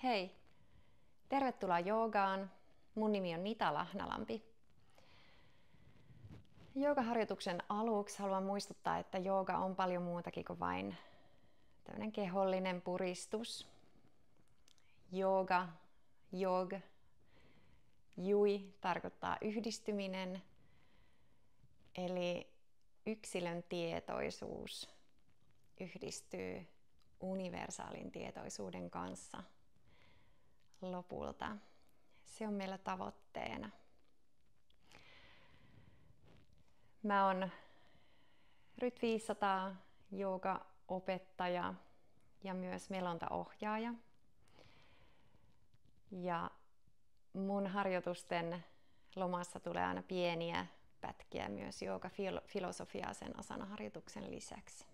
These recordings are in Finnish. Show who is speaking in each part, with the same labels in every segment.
Speaker 1: Hei! Tervetuloa joogaan. Mun nimi on Nita Lahnalampi. Joogaharjoituksen aluksi haluan muistuttaa, että jooga on paljon muutakin kuin vain tämmöinen kehollinen puristus. Jooga, jog, jui tarkoittaa yhdistyminen, eli yksilön tietoisuus yhdistyy universaalin tietoisuuden kanssa lopulta. Se on meillä tavoitteena. Mä oon Ryt 500 joogaopettaja ja myös melontaohjaaja. Ja mun harjoitusten lomassa tulee aina pieniä pätkiä myös joogafilosofiaa sen asana-harjoituksen lisäksi.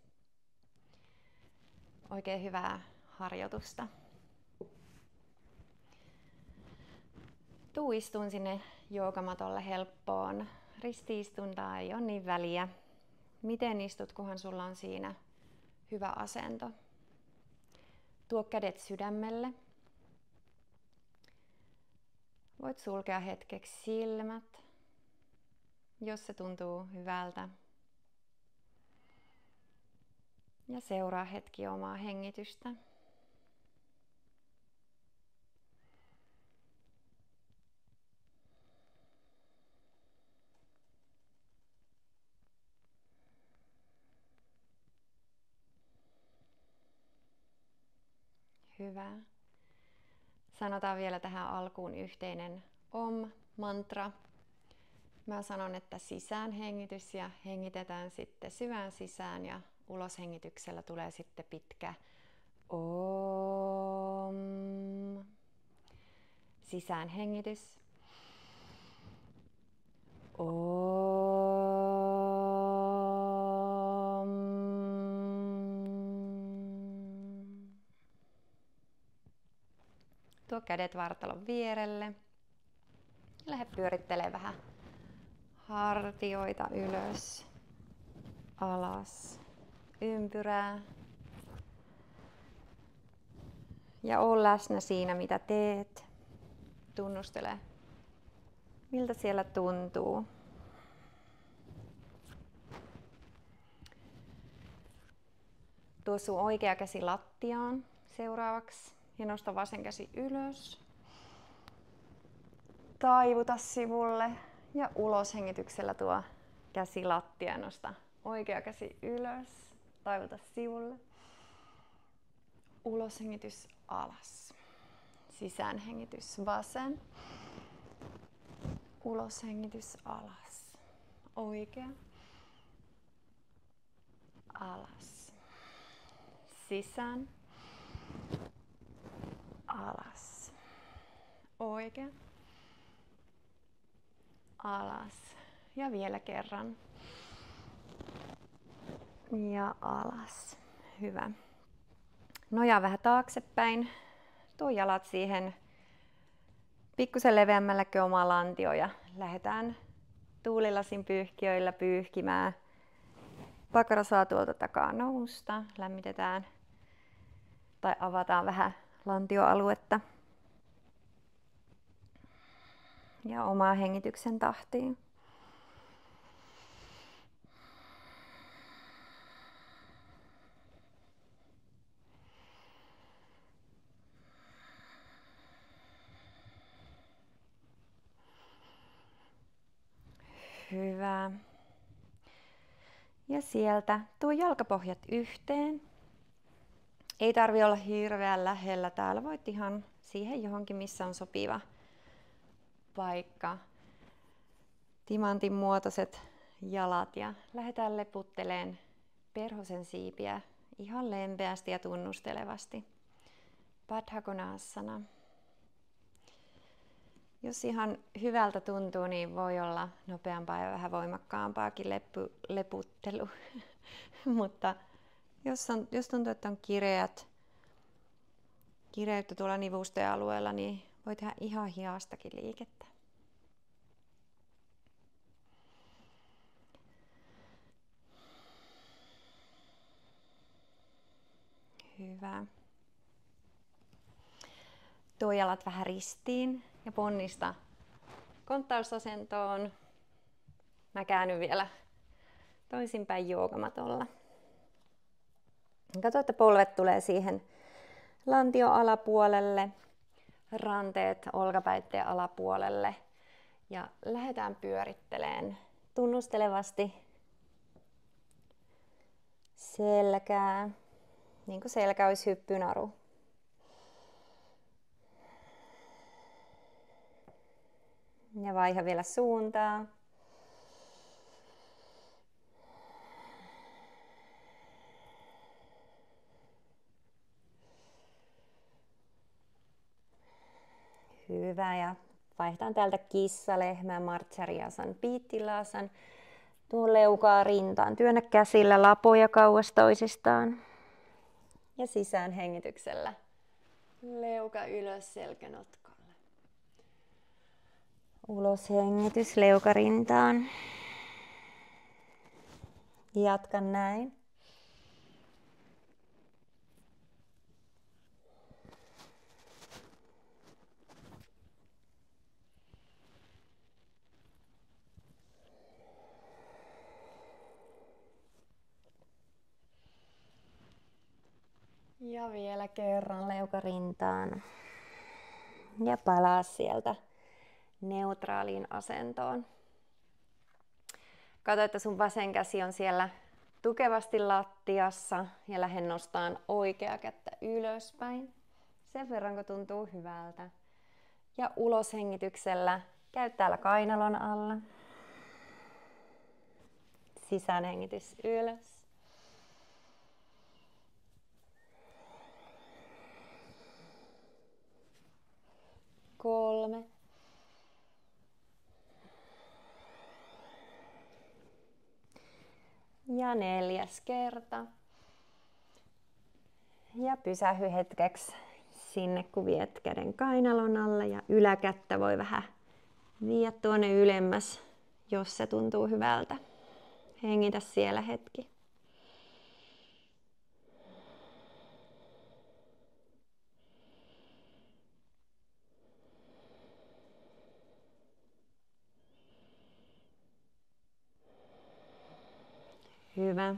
Speaker 1: Oikein hyvää harjoitusta. Tuu istuun sinne joogamatolle helppoon. Ristiistuntaa ei ole niin väliä. Miten istut, kunhan sulla on siinä hyvä asento. Tuo kädet sydämelle. Voit sulkea hetkeksi silmät, jos se tuntuu hyvältä. Ja seuraa hetki omaa hengitystä. Hyvä. Sanotaan vielä tähän alkuun yhteinen OM-mantra. Mä sanon, että sisäänhengitys ja hengitetään sitten syvään sisään ja uloshengityksellä tulee sitten pitkä OM. Sisäänhengitys. OM. Tuo kädet vartalon vierelle. Lähde pyörittelemään vähän hartioita ylös, alas, ympyrää. Ja ole läsnä siinä, mitä teet. Tunnustele, miltä siellä tuntuu. Tuo sun oikea käsi lattiaan seuraavaksi ja nosta vasen käsi ylös. Taivuta sivulle ja uloshengityksellä tuo käsi lattiaan, nosta oikea käsi ylös, taivuta sivulle. Uloshengitys alas. Sisäänhengitys vasen. Uloshengitys alas. Oikea. Alas. Sisään. Alas. Oikea. Alas. Ja vielä kerran. Ja alas. Hyvä. Nojaa vähän taaksepäin. Tuo jalat siihen pikkusen leveämmällä kuin oma lantio ja lähdetään tuulilasin pyyhkiöillä pyyhkimään. Pakara saa tuolta takaa nousta. Lämmitetään tai avataan vähän lantioaluetta. Ja omaa hengityksen tahtiin. Hyvä. Ja sieltä tuo jalkapohjat yhteen. Ei tarvitse olla hirveän lähellä. Täällä voit ihan siihen johonkin, missä on sopiva paikka. Timantin muotoiset jalat ja lähdetään leputteleen perhosen siipiä ihan lempeästi ja tunnustelevasti. Baddha Konasana. Jos ihan hyvältä tuntuu, niin voi olla nopeampaa ja vähän voimakkaampaakin leputtelu. Mutta jos tuntuu, että on kireyttä tuolla nivusten alueella, niin voi tehdä ihan hiastakin liikettä. Hyvä. Tuo jalat vähän ristiin ja ponnista konttausasentoon. Mä käännyn vielä toisinpäin joogamatolla. Katso, että polvet tulee siihen lantion alapuolelle, ranteet olkapäitten alapuolelle ja lähdetään pyörittelemään tunnustelevasti selkää, niin kuin selkä olisi hyppynaru. Ja vaiha vielä suuntaa. Hyvä, ja vaihdetaan täältä kissa, lehmä, marchariasan, piittilaasan. Tuo leukaa rintaan. Työnnä käsillä lapoja kauas toisistaan. Ja sisään hengityksellä. Leuka ylös selkänotkalle. Ulos hengitys leuka rintaan. Jatka näin. Ja vielä kerran leuka rintaan. Ja palaa sieltä neutraaliin asentoon. Kato, että sun vasen käsi on siellä tukevasti lattiassa ja lähde nostaan oikea kättä ylöspäin. Sen verran, kun tuntuu hyvältä. Ja ulos hengityksellä käy täällä kainalon alla. Sisään hengitys ylös. Kolme. Ja 4. kerta. Ja pysähy hetkeksi sinne, kun viet käden kainalon alle ja yläkättä voi vähän viedä tuonne ylemmäs, jos se tuntuu hyvältä. Hengitä siellä hetki. Hyvä.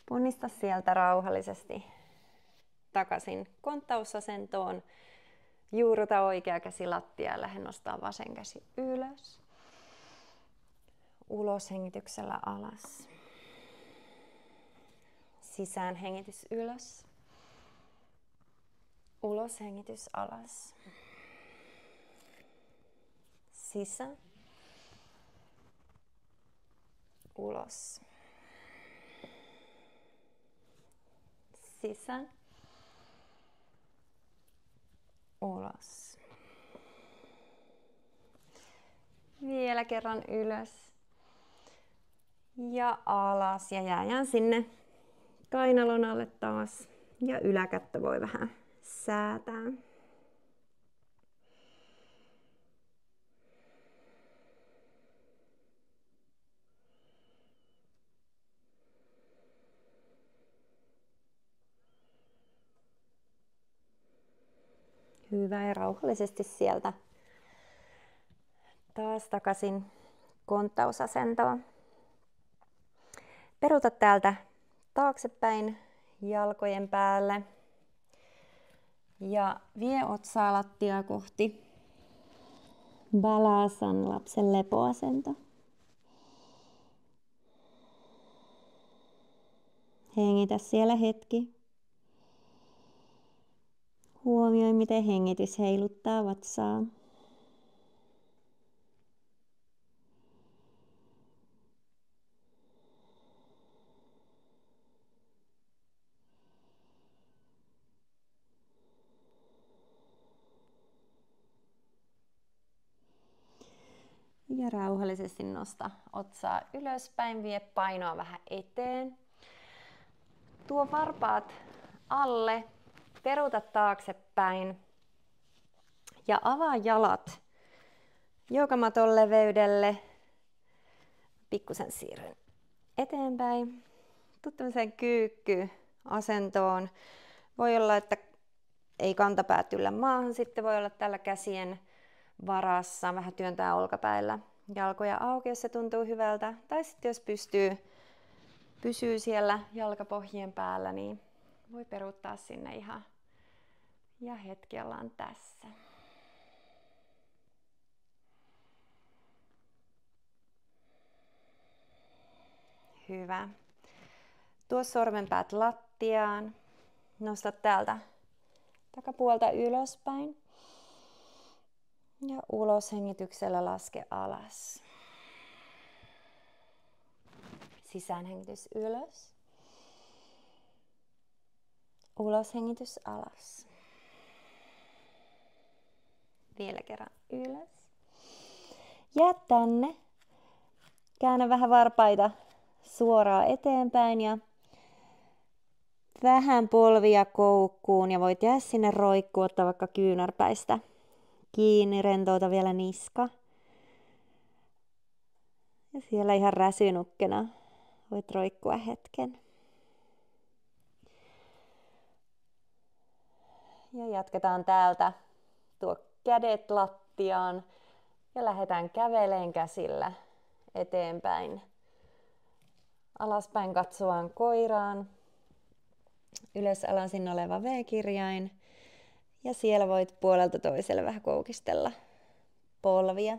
Speaker 1: Ponnista sieltä rauhallisesti takaisin konttausasentoon. Juurruta oikea käsi lattiaan ja lähde nostaa vasen käsi ylös. Ulos hengityksellä alas. Sisään hengitys ylös. Ulos hengitys alas. Sisään. Ulos. Sisään. Ulos. Vielä kerran ylös. Ja alas ja jäädään sinne kainalon alle taas. Ja yläkättä voi vähän säätää. Hyvä, ja rauhallisesti sieltä taas takaisin konttausasentoon. Peruuta täältä taaksepäin jalkojen päälle ja vie otsaa lattiaa kohti Balasan, lapsen lepoasento. Hengitä siellä hetki. Huomioi, miten hengitys heiluttaa vatsaa. Ja rauhallisesti nosta otsaa ylöspäin, vie painoa vähän eteen. Tuo varpaat alle, peruuta taaksepäin ja avaa jalat joogamaton leveydelle. Pikkusen siirryn eteenpäin. Tuu tämmöiseen kyykkyasentoon. Voi olla, että ei kantapäät yllä maahan, sitten voi olla tällä käsien varassa, vähän työntää olkapäillä jalkoja auki, jos se tuntuu hyvältä. Tai sitten jos pysyy siellä jalkapohjien päällä, niin voi peruuttaa sinne ihan ja hetki ollaan tässä. Hyvä. Tuo sormenpäät lattiaan. Nosta täältä takapuolta ylöspäin. Ja ulos hengityksellä laske alas. Sisäänhengitys ylös. Uloshengitys alas. Vielä kerran ylös. Ja tänne. Käännä vähän varpaita suoraan eteenpäin ja vähän polvia koukkuun ja voit jäädä sinne roikkuun, ottaa vaikka kyynärpäistä kiinni, rentouta vielä niska. Ja siellä ihan räsynukkena voit roikkua hetken. Ja jatketaan täältä tuo kädet lattiaan ja lähdetään käveleen käsillä eteenpäin. Alaspäin katsoaan koiraan. Ylös alasin oleva V-kirjain. Ja siellä voit puolelta toiselle vähän koukistella polvia.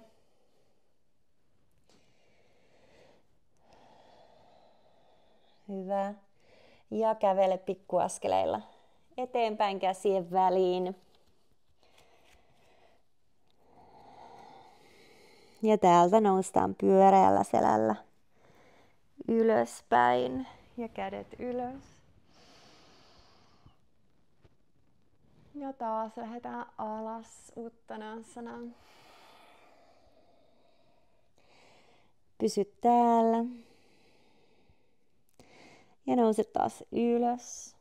Speaker 1: Hyvä. Ja kävele pikkuaskeleilla eteenpäin käsien väliin. Ja täältä noustaan pyöreällä selällä ylöspäin ja kädet ylös. Ja taas lähdetään alas Uttanasana. Pysy täällä. Ja nouse taas ylös.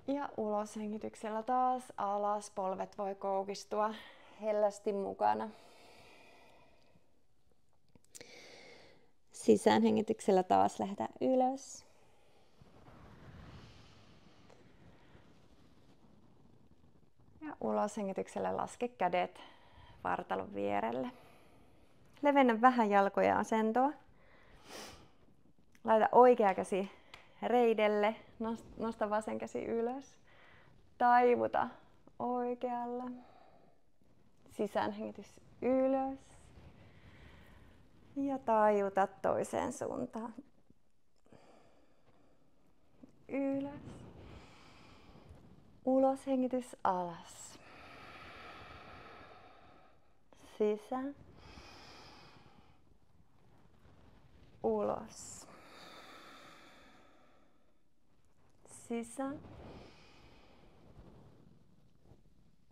Speaker 1: Ja ulos hengityksellä taas alas. Polvet voi koukistua hellästi mukana. Sisäänhengityksellä taas lähdetään ylös. Ja uloshengityksellä laske kädet vartalon vierelle. Levennä vähän jalkoja asentoa. Laita oikea käsi reidelle. Nosta vasen käsi ylös. Taivuta oikealle. Sisäänhengitys ylös. Ja taivuta toiseen suuntaan. Ylös. Uloshengitys alas. Sisään. Ulos. Sisään.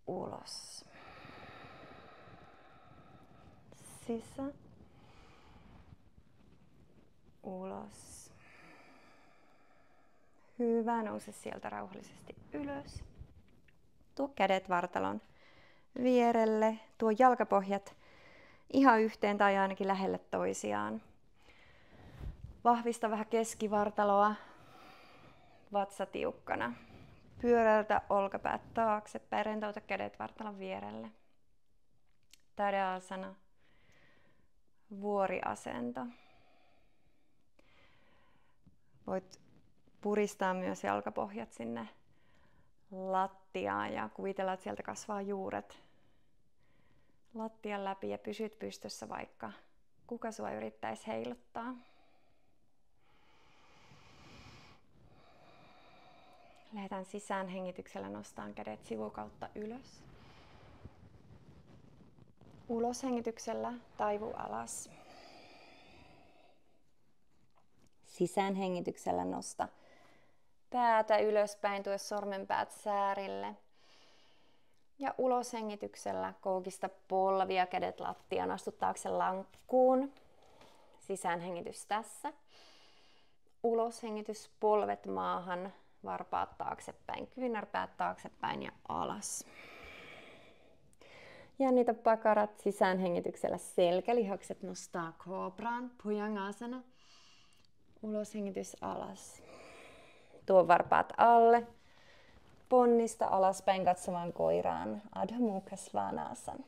Speaker 1: Ulos. Sisään. Ulos. Hyvä, nouse sieltä rauhallisesti ylös. Tuo kädet vartalon vierelle. Tuo jalkapohjat ihan yhteen tai ainakin lähelle toisiaan. Vahvista vähän keskivartaloa. Vatsa tiukkana. Pyöräytä olkapäät taaksepäin. Rentouta kädet vartalon vierelle. Tadasana. Vuoriasento. Voit puristaa myös jalkapohjat sinne lattiaan ja kuvitella, että sieltä kasvaa juuret lattian läpi ja pysyt pystyssä, vaikka kuka sua yrittäisi heiluttaa. Lähdetään sisään hengityksellä, nostaan kädet sivukautta ylös. Ulos hengityksellä taivu alas. Sisään hengityksellä nosta päätä ylöspäin, tue sormenpäät säärille. Ja ulos hengityksellä koukista polvia, kädet lattiaan, astu taakse lankkuun. Sisään hengitys tässä. Ulos hengitys, polvet maahan, varpaat taaksepäin, kyynärpäät taaksepäin ja alas. Jännitä pakarat, sisään hengityksellä selkälihakset nostaa kobraan, Bhujangasana. Uloshengitys alas. Tuo varpaat alle. Ponnista alaspäin katsomaan koiraan. Adho Mukha Svanasana.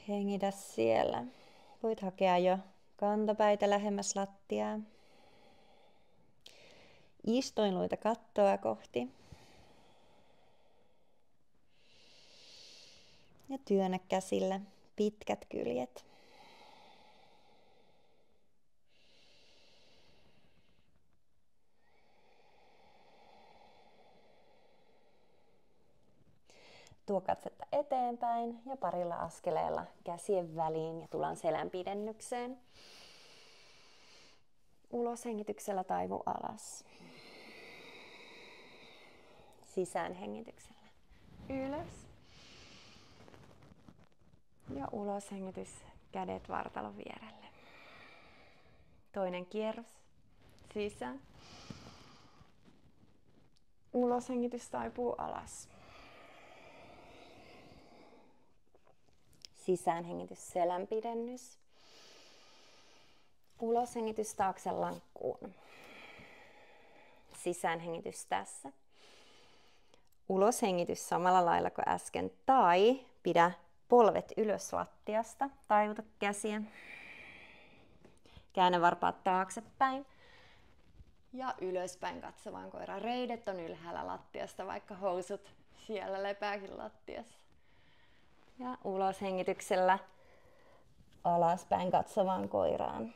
Speaker 1: Hengitä siellä. Voit hakea jo kantapäitä lähemmäs lattiaa. Istoinluita kattoa kohti. Ja työnnä käsillä pitkät kyljet. Tuo katsetta eteenpäin ja parilla askeleella käsien väliin ja tullaan selän pidennykseen. Uloshengityksellä taivu alas. Sisäänhengityksellä ylös. Ja uloshengitys, kädet vartalon vierelle. Toinen kierros. Sisään. Uloshengitys taipuu alas. Sisäänhengitys, selänpidennys. Uloshengitys taakse lankkuun. Sisäänhengitys tässä. Uloshengitys samalla lailla kuin äsken. Tai pidä polvet ylös lattiasta. Taivuta käsiä. Käännä varpaat taaksepäin. Ja ylöspäin katsovaan koiraan. Reidet on ylhäällä lattiasta, vaikka housut siellä lepääkin lattiassa. Ja uloshengityksellä alaspäin katsovaan koiraan.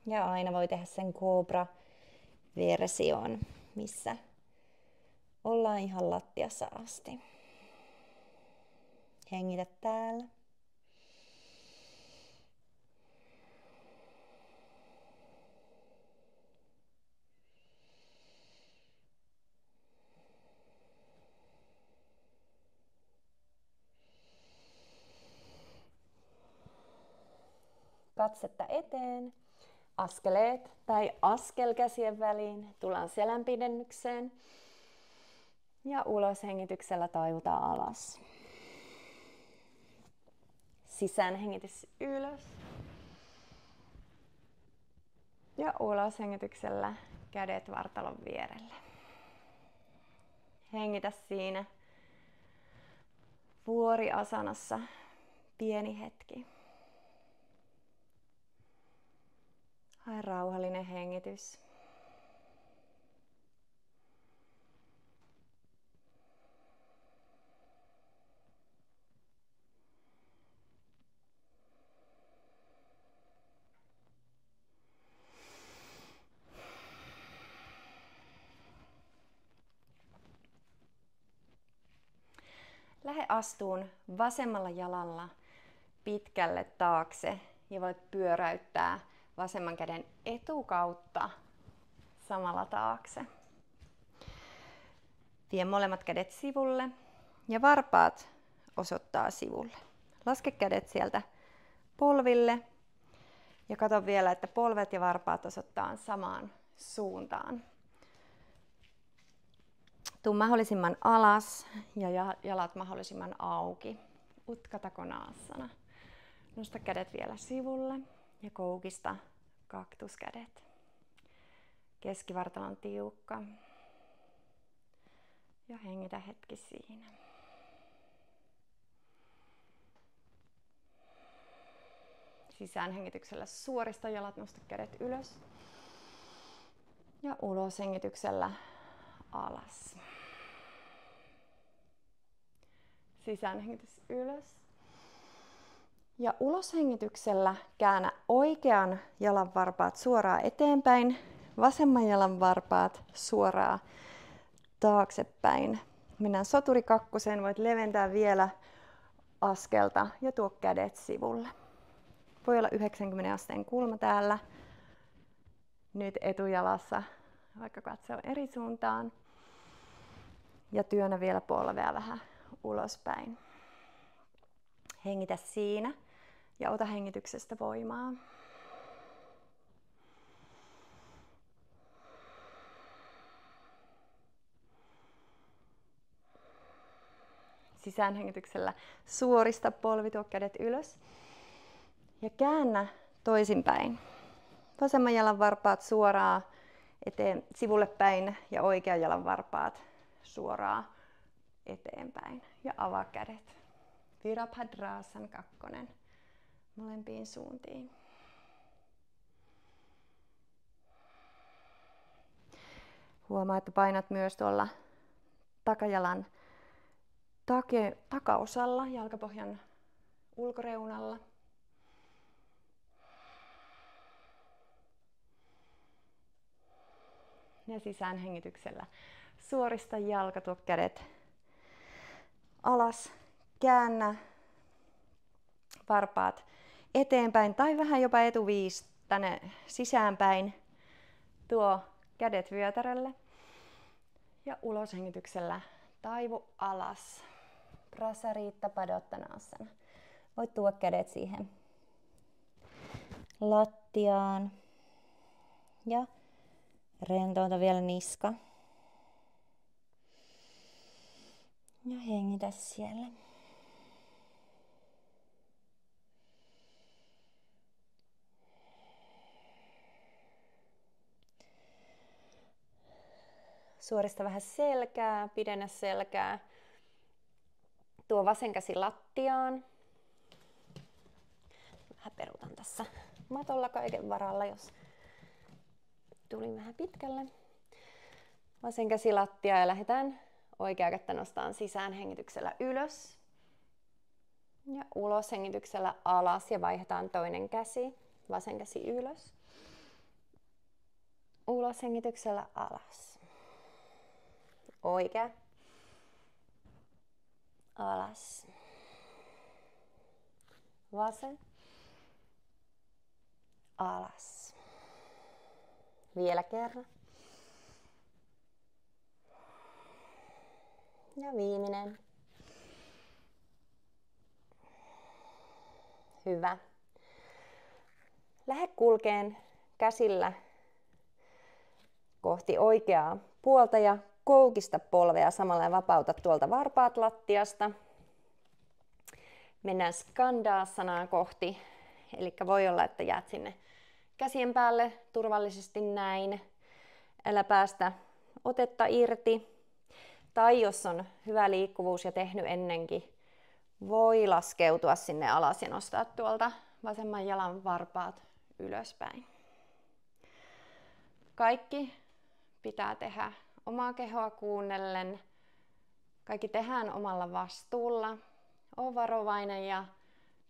Speaker 1: Ja aina voi tehdä sen Cobra-version, missä ollaan ihan lattiassa asti. Hengitä täällä. Katsetta eteen, askeleet tai askel käsien väliin, tullaan selän pidennykseen ja uloshengityksellä taivutaan alas. Sisäänhengitys ylös ja uloshengityksellä kädet vartalon vierelle. Hengitä siinä vuoriasanassa pieni hetki. Hae rauhallinen hengitys. Lähde astuun vasemmalla jalalla pitkälle taakse ja voit pyöräyttää vasemman käden etukautta samalla taakse. Vie molemmat kädet sivulle ja varpaat osoittaa sivulle. Laske kädet sieltä polville ja katso vielä, että polvet ja varpaat osoittaa samaan suuntaan. Tuu mahdollisimman alas ja jalat mahdollisimman auki. Utthata Konasana. Nosta kädet vielä sivulle ja koukista kaktuskädet. Keskivartalon tiukka. Ja hengitä hetki siinä. Sisäänhengityksellä suorista jalat, nosta kädet ylös. Ja uloshengityksellä alas. Sisäänhengitys ylös. Ja uloshengityksellä käännä oikean jalan varpaat suoraan eteenpäin, vasemman jalan varpaat suoraan taaksepäin. Mennään soturi kakkoseen, voit leventää vielä askelta ja tuo kädet sivulle. Voi olla 90 asteen kulma täällä. Nyt etujalassa, vaikka katsoo eri suuntaan. Ja työnnä vielä polvea vähän ulospäin. Hengitä siinä ja ota hengityksestä voimaa. Sisäänhengityksellä suorista polvi, tuo kädet ylös. Ja käännä toisinpäin. Vasemman jalan varpaat suoraan sivulle päin ja oikean jalan varpaat suoraan eteenpäin. Ja avaa kädet. Virabhadrasana 2. Molempiin suuntiin. Huomaa, että painat myös tuolla takajalan takaosalla, jalkapohjan ulkoreunalla. Ja sisäänhengityksellä suorista jalka, tuo kädet alas, käännä varpaat eteenpäin tai vähän jopa etuviis tänne sisäänpäin. Tuo kädet vyötärölle ja uloshengityksellä taivu alas. Prasarita Padottanasana. Voit tuoda kädet siihen lattiaan ja rentouta vielä niska. Ja hengitä siellä. Suorista vähän selkää, pidennä selkää. Tuo vasen käsi lattiaan. Vähän peruutan tässä matolla kaiken varalla, jos tuli vähän pitkälle. Vasen käsi lattiaan ja lähdetään oikea kättä nostaan sisään hengityksellä ylös. Ja ulos hengityksellä alas ja vaihdetaan toinen käsi. Vasen käsi ylös. Ulos hengityksellä alas. Oikea. Alas. Vasen. Alas. Vielä kerran. Ja viimeinen. Hyvä. Lähde kulkeen käsillä kohti oikeaa puolta ja koukista polvea samalla ja vapauta tuolta varpaat lattiasta. Mennään Skandhasanaa kohti. Eli voi olla, että jäät sinne käsien päälle turvallisesti näin. Älä päästä otetta irti. Tai jos on hyvä liikkuvuus ja tehnyt ennenkin, voi laskeutua sinne alas ja nostaa tuolta vasemman jalan varpaat ylöspäin. Kaikki pitää tehdä omaa kehoa kuunnellen. Kaikki tehdään omalla vastuulla. Oo varovainen ja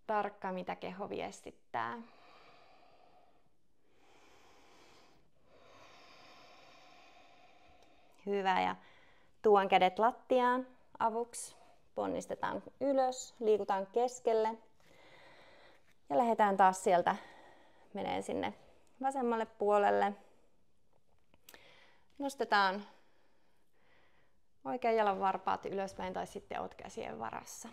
Speaker 1: tarkka, mitä keho viestittää. Hyvä. Ja tuon kädet lattiaan avuksi. Ponnistetaan ylös, liikutaan keskelle. Ja lähdetään taas sieltä menee sinne vasemmalle puolelle. Nostetaan oikean jalan varpaat ylöspäin tai sitten oot käsien varassa.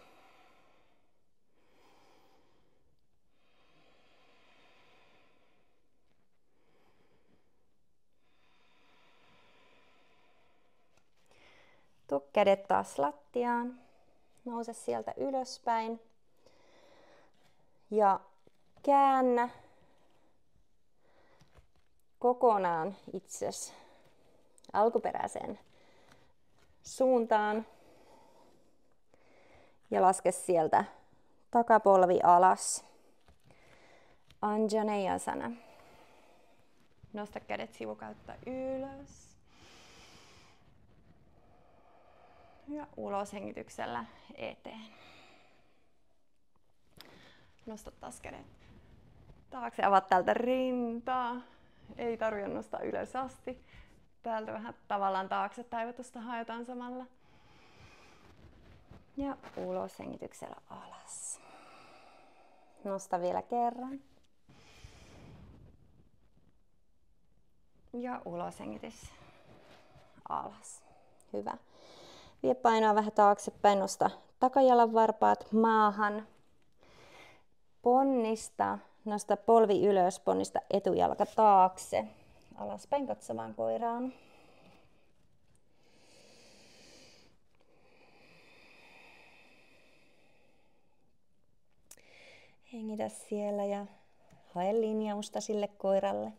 Speaker 1: Tuu kädet taas lattiaan. Nouse sieltä ylöspäin. Ja käännä kokonaan itsesi alkuperäiseen suuntaan. Ja laske sieltä takapolvi alas. Anjaneyasana. Nosta kädet sivukautta ylös. Ja ulos hengityksellä eteen. Nosta taas kädet taakse. Avaat täältä rintaa. Ei tarvitse nostaa ylös asti. Täältä vähän tavallaan taakse taivutusta haetaan samalla. Ja ulos hengityksellä alas. Nosta vielä kerran. Ja ulos hengitys alas. Hyvä. Vie painoa vähän taaksepäin. Nosta takajalan varpaat maahan. Ponnista. Nosta polvi ylös. Ponnista etujalka taakse. Alaspäin katsomaan koiraan.
Speaker 2: Hengitä siellä ja hae linjausta sille koiralle.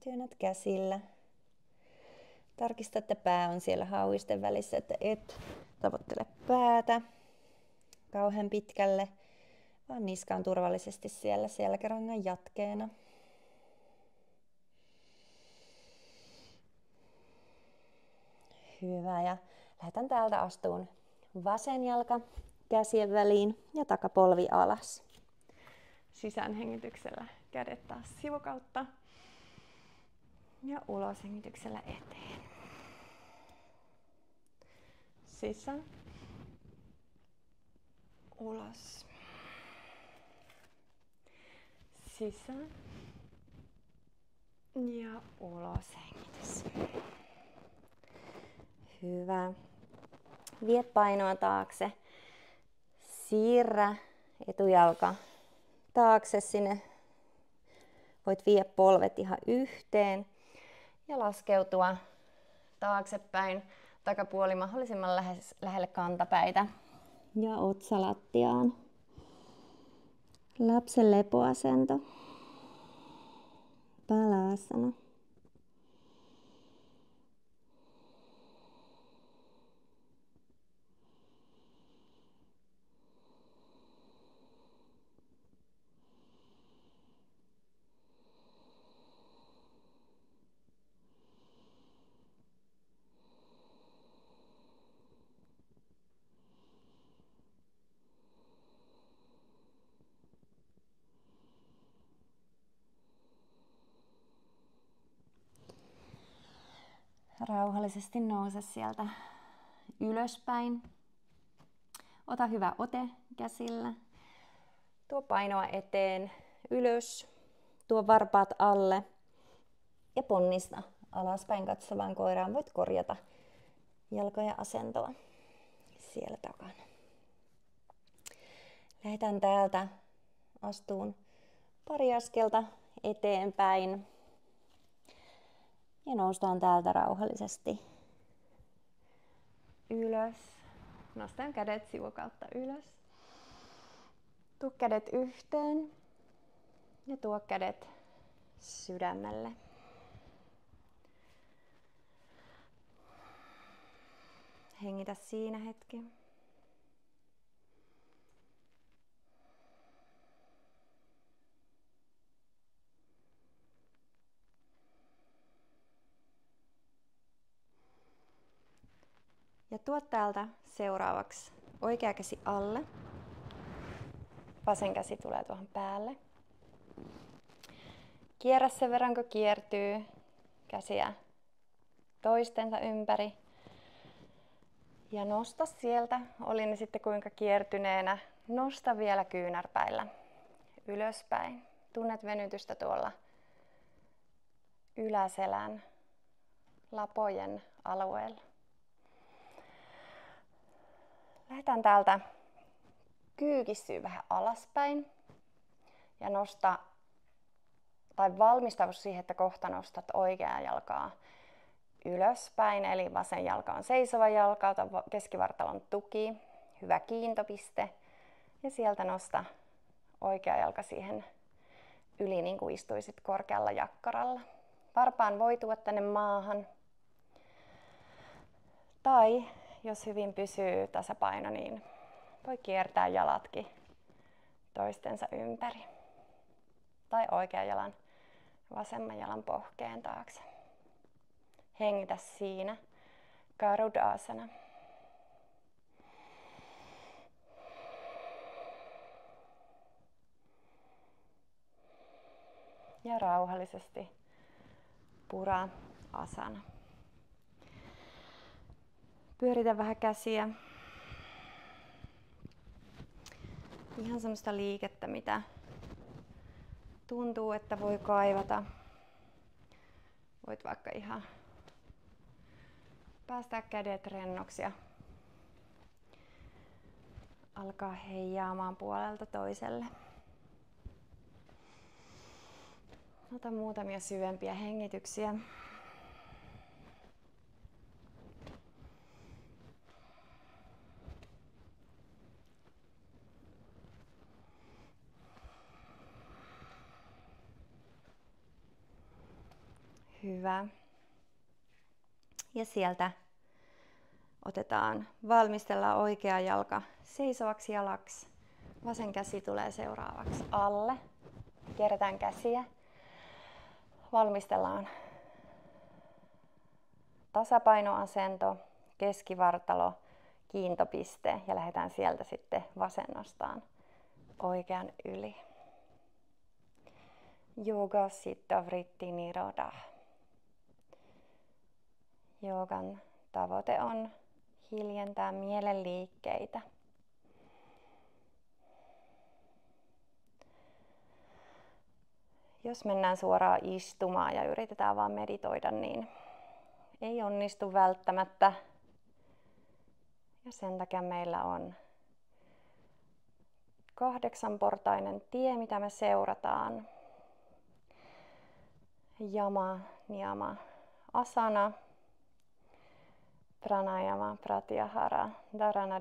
Speaker 2: Työnnät käsillä. Tarkista, että pää on siellä hauisten välissä, että et tavoittele päätä kauhean pitkälle, vaan niska on turvallisesti siellä selkärangan jatkeena. Hyvä, ja lähdetään täältä astuun vasen jalka käsien väliin ja takapolvi alas.
Speaker 1: Sisäänhengityksellä kädet taas sivukautta ja uloshengityksellä eteen. Sisään, ulos, sisään ja ulos hengitys.
Speaker 2: Hyvä. Vie painoa taakse. Siirrä etujalka taakse sinne. Voit viedä polvet ihan yhteen ja laskeutua taaksepäin. Takapuoli mahdollisimman lähelle kantapäitä. Ja otsa lattiaan. Lapsen lepoasento. Balasana. Rauhallisesti nouse sieltä ylöspäin. Ota hyvä ote käsillä. Tuo painoa eteen, ylös. Tuo varpaat alle ja ponnista alaspäin katsovaan koiraan. Voit korjata jalkojen asentoa siellä takana. Lähdetään täältä astuun pari askelta eteenpäin. Ja noustaan täältä rauhallisesti ylös.
Speaker 1: Nostan kädet sivukautta ylös. Tuu kädet yhteen ja tuo kädet sydämelle. Hengitä siinä hetki. Ja tuo täältä seuraavaksi oikea käsi alle. Vasen käsi tulee tuohon päälle. Kierrä sen verran, kun kiertyy. Käsiä toistensa ympäri. Ja nosta sieltä, oli ne sitten kuinka kiertyneenä, nosta vielä kyynärpäillä ylöspäin. Tunnet venytystä tuolla yläselän lapojen alueella. Lähdetään täältä kyykissyä vähän alaspäin ja nosta tai valmistaudu siihen, että kohta nostat oikeaa jalkaa ylöspäin, eli vasen jalka on seisova jalka, ota keskivartalon tuki, hyvä kiintopiste ja sieltä nosta oikea jalka siihen yli, niin kuin istuisit korkealla jakkaralla. Varpaan voi tuoda tänne maahan tai jos hyvin pysyy tasapaino, niin voi kiertää jalatkin toistensa ympäri tai oikean jalan vasemman jalan pohkeen taakse. Hengitä siinä. Garudasana. Ja rauhallisesti pura asana. Pyöritä vähän käsiä. Ihan semmoista liikettä, mitä tuntuu, että voi kaivata. Voit vaikka ihan päästää kädet rennoksi ja alkaa heijaamaan puolelta toiselle. Ota muutamia syvempiä hengityksiä. Hyvä. Ja sieltä valmistellaan oikea jalka seisovaksi jalaksi. Vasen käsi tulee seuraavaksi alle. Kierretään käsiä. Valmistellaan tasapainoasento, keskivartalo, kiintopiste ja lähdetään sieltä sitten vasennostaan oikean yli. Yoga Siddha Vritti Nirodha. Joogan tavoite on hiljentää mielen liikkeitä. Jos mennään suoraan istumaan ja yritetään vaan meditoida, niin ei onnistu välttämättä. Ja sen takia meillä on 8-portainen tie, mitä me seurataan. Yama, Niyama, Asana, Pranayama, Pratyahara, Dharana,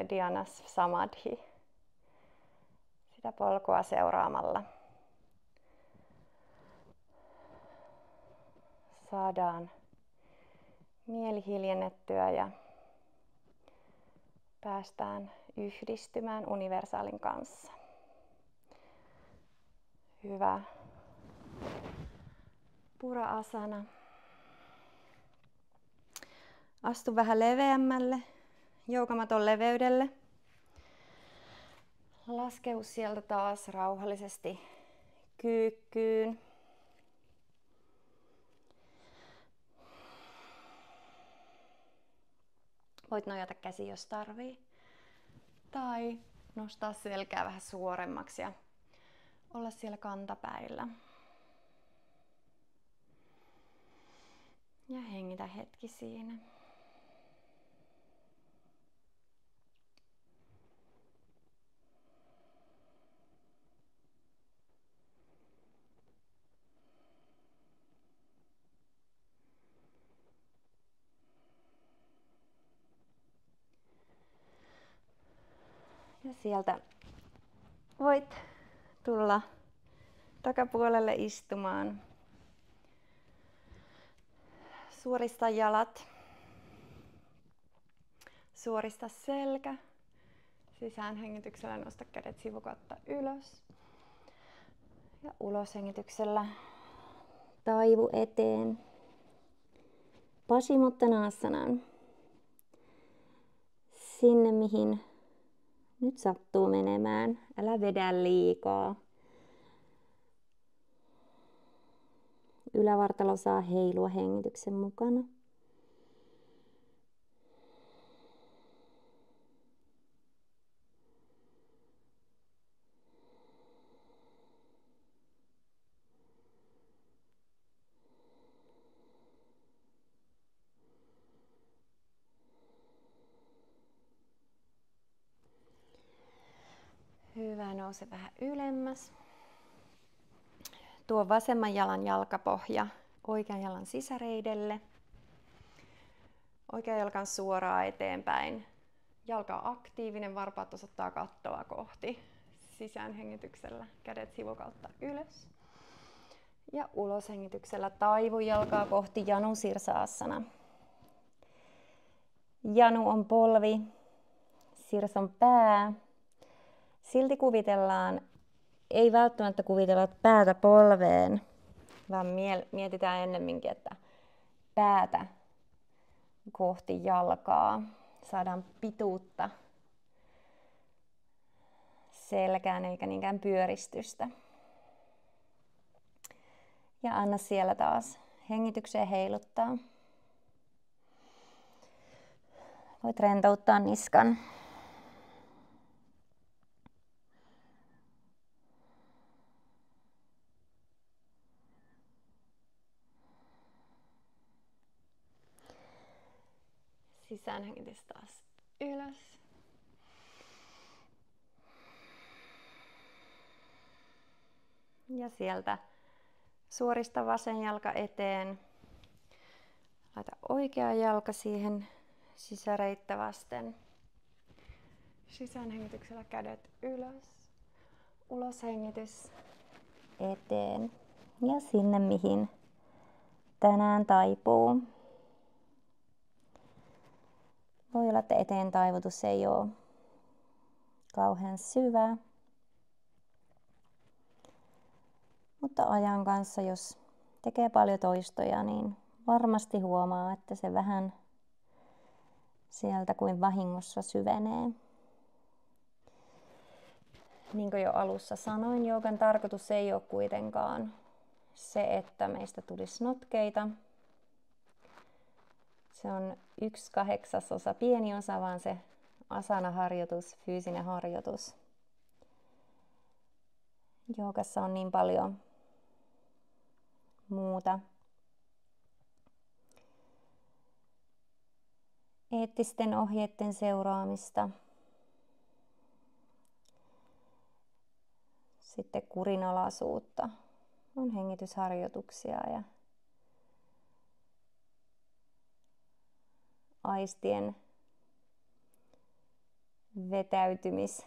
Speaker 1: Dhyana, Samadhi. Sitä polkua seuraamalla saadaan mieli hiljennettyä ja päästään yhdistymään universaalin kanssa. Hyvä. Pura-asana. Astu vähän leveämmälle joukamaton leveydelle. Laskeu sieltä taas rauhallisesti kyykkyyn. Voit nojata käsi, jos tarvii. Tai nostaa selkää vähän suoremmaksi ja olla siellä kantapäillä. Ja hengitä hetki siinä. Ja sieltä voit tulla takapuolelle istumaan. Suorista jalat. Suorista selkä. Sisäänhengityksellä nosta kädet sivukautta ylös. Ja uloshengityksellä taivu eteen. Paschimottanaasanaan. Sinne mihin nyt sattuu menemään. Älä vedä liikaa. Ylävartalo saa heilua hengityksen mukana. Hyvä, nouse vähän ylemmäs. Tuo vasemman jalan jalkapohja oikean jalan sisäreidelle. Oikea jalka on suoraan eteenpäin. Jalka on aktiivinen, varpaat osoittaa kattoa kohti. Sisäänhengityksellä kädet sivukautta ylös. Ja uloshengityksellä taivu jalkaa kohti Janu Sirsasana. Janu on polvi, Sirs on pää. Silti kuvitellaan, ei välttämättä kuvitella päätä polveen, vaan mietitään ennemminkin, että päätä kohti jalkaa. Saadaan pituutta selkään eikä niinkään pyöristystä. Ja anna siellä taas hengitykseen heiluttaa. Voit rentouttaa niskan. Sisäänhengitys taas ylös. Ja sieltä suorista vasen jalka eteen. Laita oikea jalka siihen sisäreittä vasten. Sisäänhengityksellä kädet ylös. Uloshengitys eteen. Ja sinne mihin
Speaker 2: tänään taipuu. Voi olla, että eteen taivutus ei ole kauhean syvä. Mutta ajan kanssa, jos tekee paljon toistoja, niin varmasti huomaa, että se vähän sieltä kuin vahingossa syvenee. Niin kuin jo alussa sanoin, joogan tarkoitus ei ole kuitenkaan se, että meistä tulisi notkeita. Se on 1/8, pieni osa, vaan se asana-harjoitus, fyysinen harjoitus. Joogassa on niin paljon muuta. Eettisten ohjeiden seuraamista. Sitten kurinalaisuutta. On hengitysharjoituksia ja aistien vetäytymis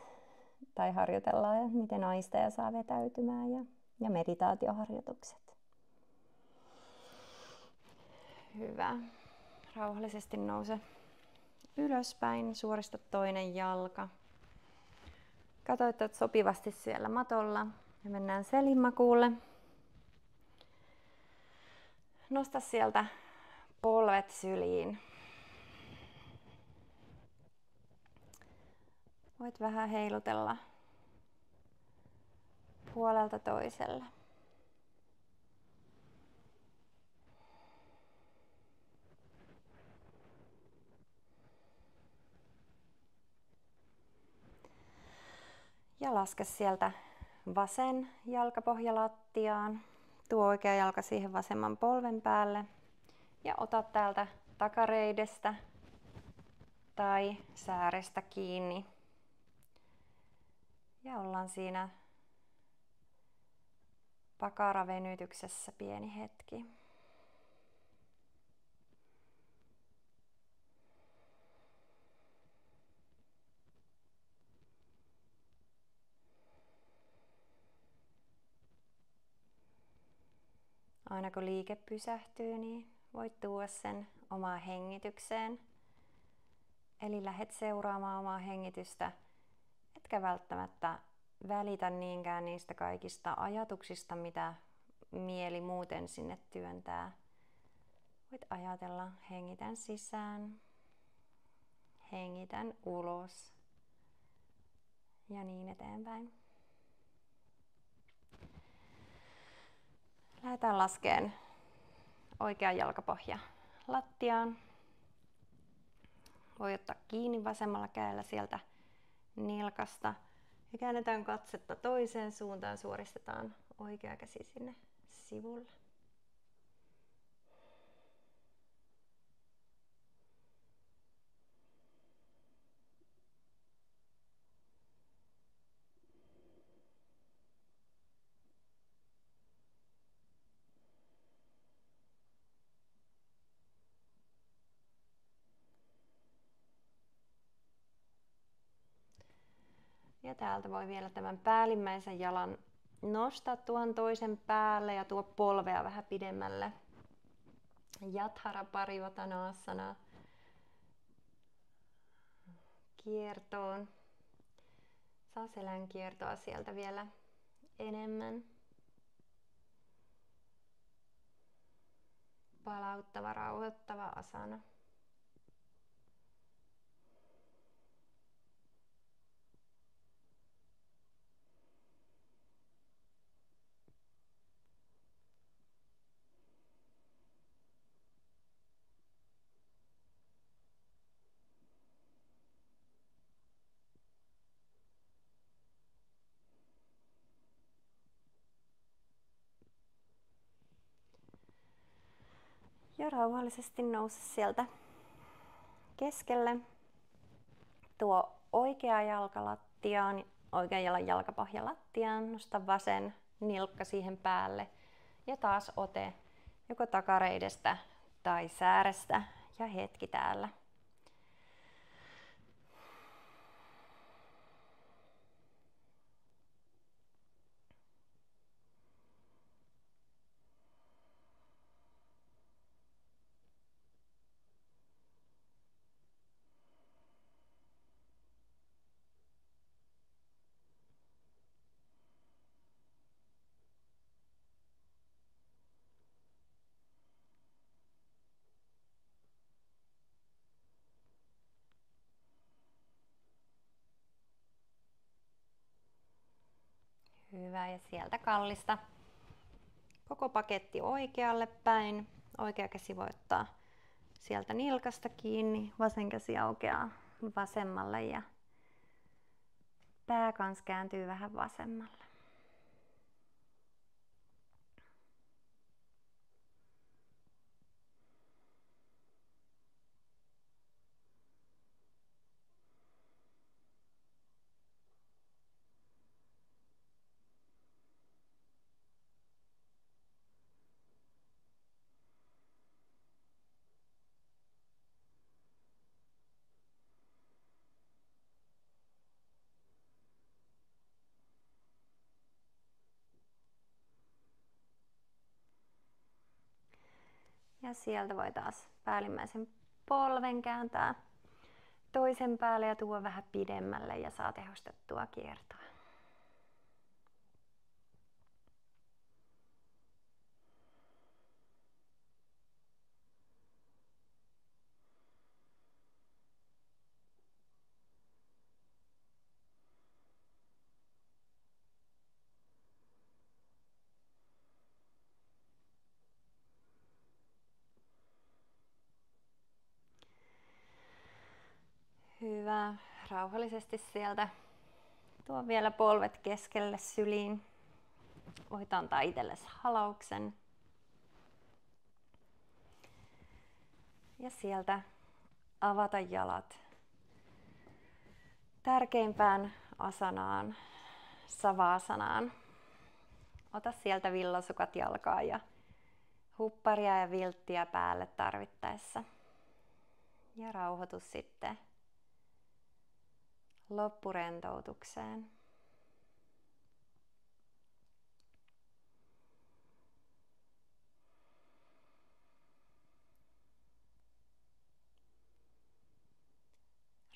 Speaker 2: tai harjoitellaan, miten aisteja saa vetäytymään ja meditaatioharjoitukset. Hyvä. Rauhallisesti nouse ylöspäin, suorista toinen jalka. Katso, että olet sopivasti siellä matolla ja mennään selinmakuulle. Nosta sieltä polvet syliin. Voit vähän heilutella puolelta toiselle. Ja laske sieltä vasen jalkapohja lattiaan. Tuo oikea jalka siihen vasemman polven päälle. Ja ota täältä takareidestä tai säärestä kiinni. Ja ollaan siinä pakaravenytyksessä pieni hetki. Aina kun liike pysähtyy, niin voit tuoda sen omaan hengitykseen. Eli lähdet seuraamaan omaa hengitystä, etkä välttämättä välitä niinkään niistä kaikista ajatuksista, mitä mieli muuten sinne työntää. Voit ajatella, hengitän sisään, hengitän ulos ja niin eteenpäin. Lähdetään laskeen oikea jalkapohja lattiaan. Voi ottaa kiinni vasemmalla kädellä sieltä nilkasta ja käännetään katsetta toiseen suuntaan, suoristetaan oikea käsi sinne sivulle. Ja täältä voi vielä tämän päällimmäisen jalan nostaa tuon toisen päälle ja tuo polvea vähän pidemmälle. Jatara Parivatanasana kiertoon. Saa selän kiertoa sieltä vielä enemmän. Palauttava, rauhoittava asana. Ja rauhallisesti nouse sieltä keskelle. Tuo oikea jalka lattiaan, oikean jalan jalkapohja lattiaan, nosta vasen nilkka siihen päälle ja taas ote joko takareidestä tai säärestä ja hetki täällä.
Speaker 1: ja sieltä kallista koko paketti oikealle päin. Oikea käsi voi ottaa sieltä nilkasta kiinni, vasen käsi aukeaa vasemmalle ja pää kans kääntyy vähän vasemmalle. Ja sieltä voi taas päällimmäisen polven kääntää toisen päälle ja tuo vähän pidemmälle ja saa tehostettua kiertoa. Hyvä. Rauhallisesti sieltä tuo vielä polvet keskelle syliin. Voit antaa itsellesi halauksen. Ja sieltä avata jalat tärkeimpään asanaan, savasanaan. Ota sieltä villasukat jalkaan ja hupparia ja vilttiä päälle tarvittaessa. Ja rauhoitu sitten loppurentoutukseen.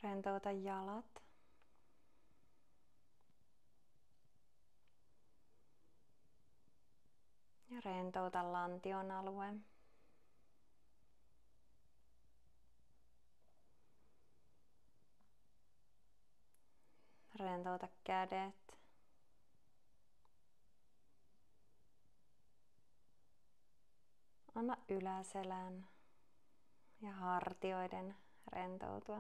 Speaker 1: Rentouta jalat. Ja rentouta lantion alue. Rentouta kädet. Anna yläselän ja hartioiden rentoutua.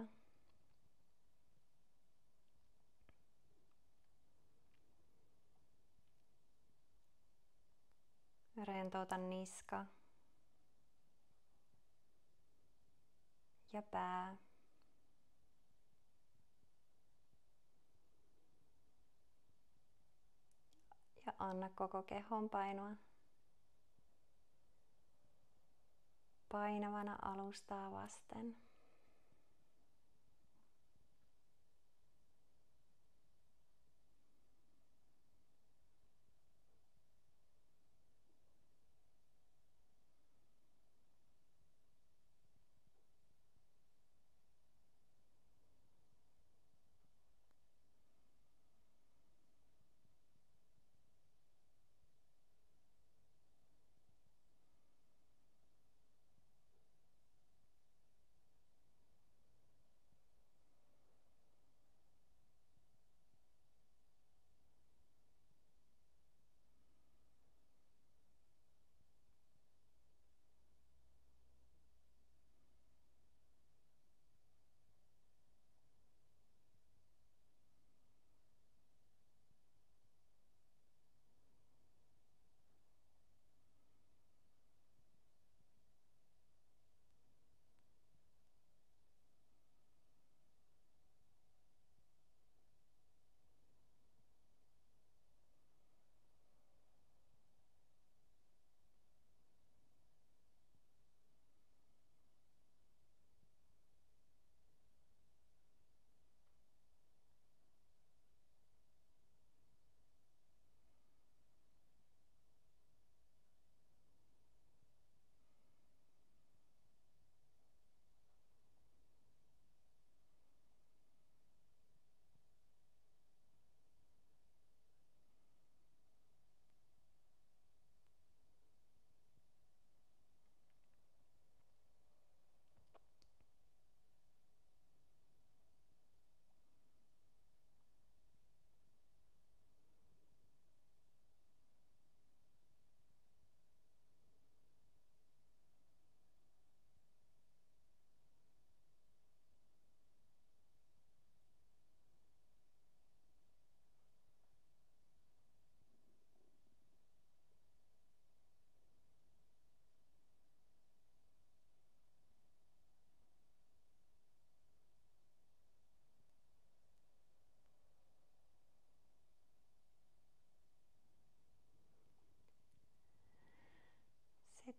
Speaker 1: Rentouta niska ja pää. Ja anna koko kehon painua painavana alustaa vasten.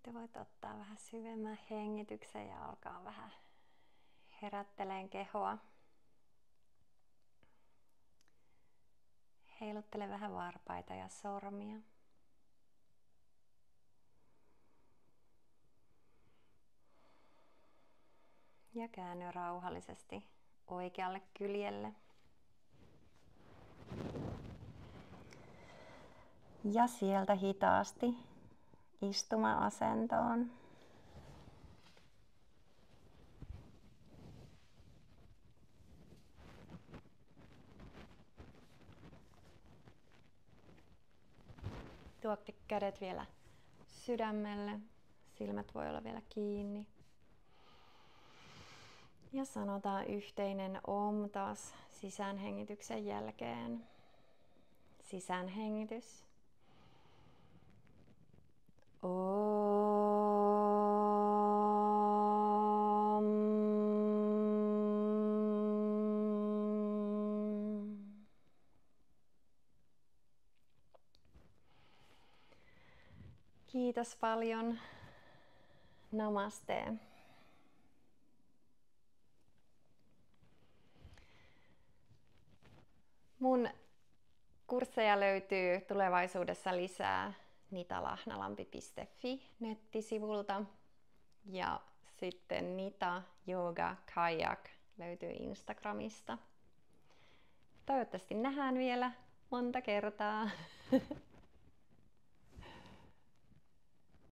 Speaker 2: Sitten voit ottaa vähän syvemmän hengityksen ja alkaa vähän herätteleen kehoa. Heiluttele vähän varpaita ja sormia. Ja käänny rauhallisesti oikealle kyljelle. Ja sieltä hitaasti istuma-asentoon. Tuotte kädet vielä sydämelle. Silmät voi olla vielä kiinni. Ja sanotaan yhteinen om taas sisäänhengityksen jälkeen. Sisäänhengitys. Om. Kiitos paljon. Namaste. Mun kursseja löytyy tulevaisuudessa lisää nitalahnalampi.fi nettisivulta ja sitten Nita Yoga Kayak löytyy Instagramista. Toivottavasti nähdään vielä monta kertaa.